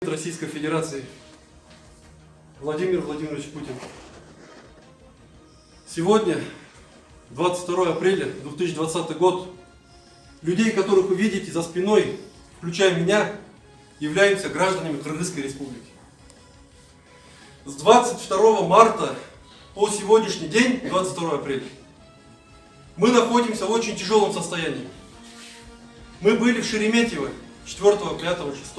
Российской Федерации Владимир Владимирович Путин. Сегодня, 22 апреля 2020 год, людей, которых вы видите за спиной, включая меня, являемся гражданами Кыргызской Республики. С 22 марта по сегодняшний день, 22 апреля, мы находимся в очень тяжелом состоянии. Мы были в Шереметьево 4, 5, 6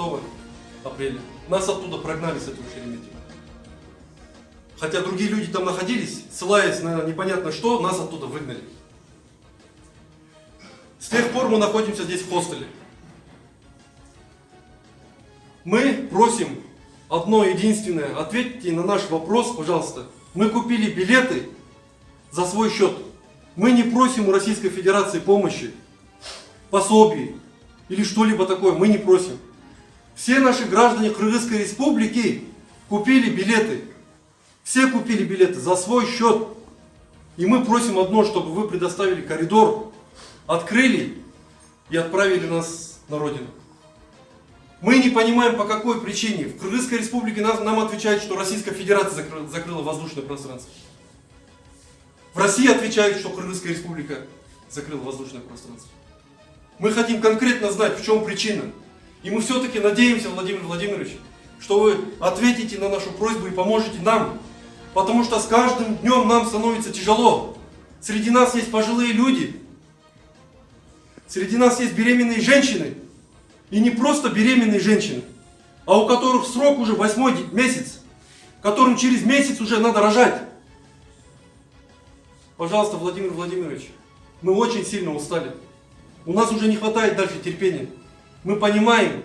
апреля. Нас оттуда прогнали с этого Шереметьево. Хотя другие люди там находились, ссылаясь на непонятно что, нас оттуда выгнали. С тех пор мы находимся здесь в хостеле. Мы просим одно единственное, ответьте на наш вопрос, пожалуйста. Мы купили билеты за свой счет. Мы не просим у Российской Федерации помощи, пособий или что-либо такое, мы не просим. Все наши граждане Кыргызской Республики купили билеты. Все купили билеты за свой счет. И мы просим одно, чтобы вы предоставили коридор, открыли и отправили нас на родину. Мы не понимаем, по какой причине. В Кыргызской Республике нам отвечают, что Российская Федерация закрыла воздушное пространство. В России отвечают, что Кыргызская Республика закрыла воздушное пространство. Мы хотим конкретно знать, в чем причина. И мы все-таки надеемся, Владимир Владимирович, что вы ответите на нашу просьбу и поможете нам. Потому что с каждым днем нам становится тяжело. Среди нас есть пожилые люди. Среди нас есть беременные женщины. И не просто беременные женщины, а у которых срок уже 8-й месяц, которым через месяц уже надо рожать. Пожалуйста, Владимир Владимирович, мы очень сильно устали. У нас уже не хватает дальше терпения. Мы понимаем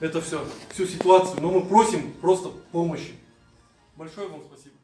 это все, всю ситуацию, но мы просим просто помощи. Большое вам спасибо.